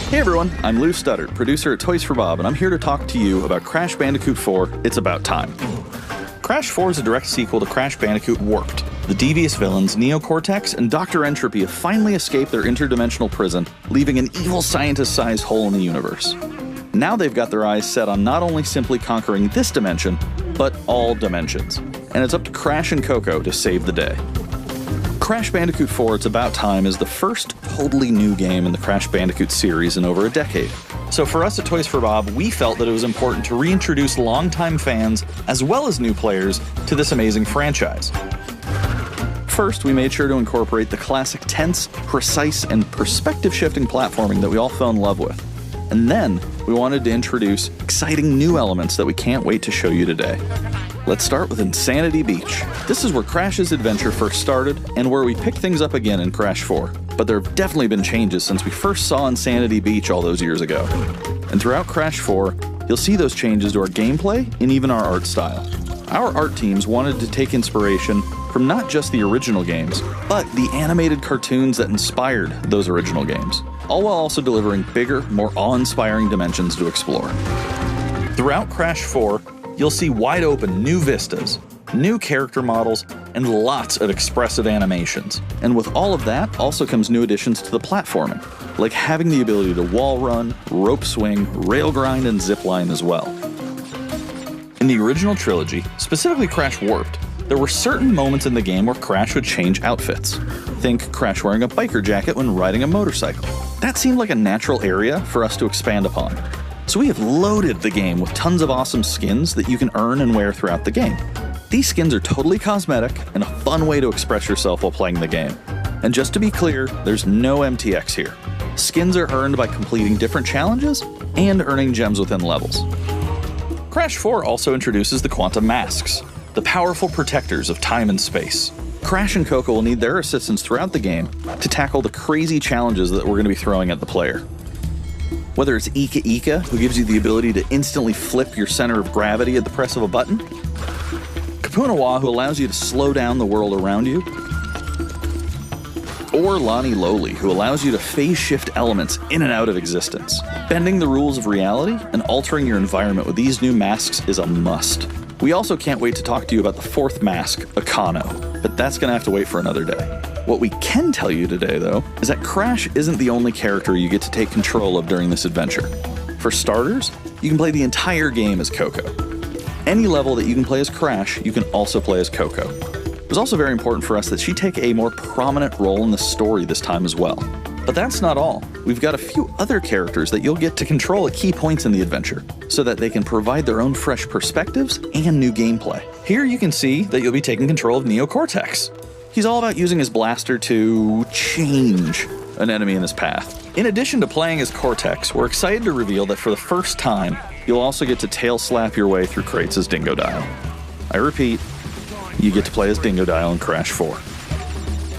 Hey everyone, I'm Lou Studdard, producer at Toys for Bob, and I'm here to talk to you about Crash Bandicoot 4, It's About Time. Crash 4 is a direct sequel to Crash Bandicoot Warped. The devious villains, CORTEX and Dr. Entropy, have finally escaped their interdimensional prison, leaving an evil scientist-sized hole in the universe. Now they've got their eyes set on not only simply conquering this dimension, but all dimensions. And it's up to Crash and COCO to save the day. Crash Bandicoot 4 It's About Time is the first totally new game in the Crash Bandicoot series in over a decade. So for us at Toys for Bob, we felt that it was important to reintroduce longtime fans, as well as new players, to this amazing franchise. First, we made sure to incorporate the classic tense, precise, and perspective-shifting platforming that we all fell in love with. And then, we wanted to introduce exciting new elements that we can't wait to show you today. Let's start with Insanity Beach. This is where Crash's adventure first started, and where we pick things up again in Crash 4. But there have definitely been changes since we first saw Insanity Beach all those years ago. And throughout Crash 4, you'll see those changes to our gameplay and even our art style. Our art teams wanted to take inspiration from not just the original games, but the animated cartoons that inspired those original games, all while also delivering bigger, more awe-inspiring dimensions to explore. Throughout Crash 4, you'll see wide-open new vistas, new character models, and lots of expressive animations. And with all of that also comes new additions to the platforming, like having the ability to wall run, rope swing, rail grind, and zipline as well. In the original trilogy, specifically Crash Warped, there were certain moments in the game where Crash would change outfits. Think Crash wearing a biker jacket when riding a motorcycle. That seemed like a natural area for us to expand upon. So we have loaded the game with tons of awesome skins that you can earn and wear throughout the game. These skins are totally cosmetic and a fun way to express yourself while playing the game. And just to be clear, there's no MTX here. Skins are earned by completing different challenges and earning gems within levels. Crash 4 also introduces the Quantum Masks, the powerful protectors of time and space. Crash and COCO will need their assistance throughout the game to tackle the crazy challenges that we're going to be throwing at the player. Whether it's Ika Ika, who gives you the ability to instantly flip your center of gravity at the press of a button, Kapunawa, who allows you to slow down the world around you, or Lonnie Lowly, who allows you to phase shift elements in and out of existence. Bending the rules of reality and altering your environment with these new masks is a must. We also can't wait to talk to you about the fourth mask, Akano, but that's gonna have to wait for another day. What we can tell you today, though, is that Crash isn't the only character you get to take control of during this adventure. For starters, you can play the entire game as COCO. Any level that you can play as Crash, you can also play as COCO. It was also very important for us that she take a more prominent role in the story this time as well. But that's not all. We've got a few other characters that you'll get to control at key points in the adventure, so that they can provide their own fresh perspectives and new gameplay. Here you can see that you'll be taking control of CORTEX. He's all about using his blaster to change an enemy in his path. In addition to playing as CORTEX, we're excited to reveal that for the first time, you'll also get to tail slap your way through crates as Dingodile. I repeat, you get to play as Dingodile in Crash 4.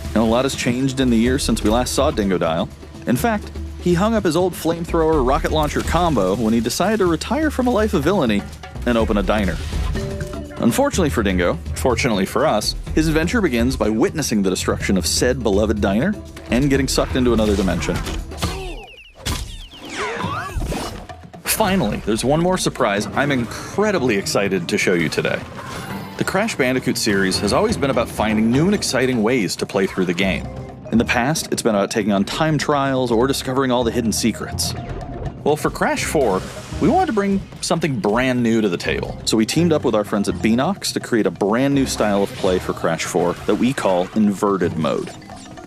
And a lot has changed in the years since we last saw Dingodile. In fact, he hung up his old flamethrower rocket launcher combo when he decided to retire from a life of villainy and open a diner. Unfortunately for Dingo, fortunately for us, his adventure begins by witnessing the destruction of said beloved diner and getting sucked into another dimension. Finally, there's one more surprise I'm incredibly excited to show you today. The Crash Bandicoot series has always been about finding new and exciting ways to play through the game. In the past, it's been about taking on time trials or discovering all the hidden secrets. Well, for Crash 4, we wanted to bring something brand new to the table, so we teamed up with our friends at Beanox to create a brand new style of play for Crash 4 that we call Inverted Mode.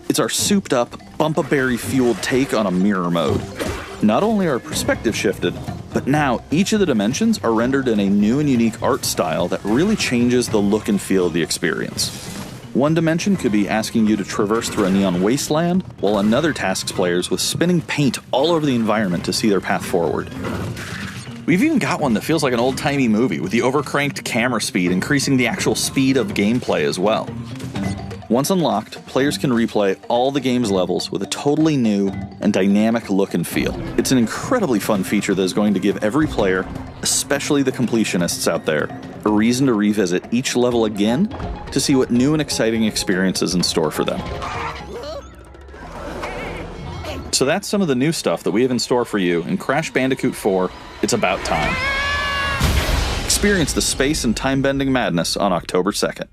It's our souped-up, bumpa-berry-fueled take on a mirror mode. Not only are perspective shifted, but now each of the dimensions are rendered in a new and unique art style that really changes the look and feel of the experience. One dimension could be asking you to traverse through a neon wasteland, while another tasks players with spinning paint all over the environment to see their path forward. We've even got one that feels like an old-timey movie, with the overcranked camera speed increasing the actual speed of gameplay as well. Once unlocked, players can replay all the game's levels with a totally new and dynamic look and feel. It's an incredibly fun feature that is going to give every player, especially the completionists out there, a reason to revisit each level again to see what new and exciting experience is in store for them. So that's some of the new stuff that we have in store for you in Crash Bandicoot 4, It's About Time. Experience the space and time-bending madness on October 2nd.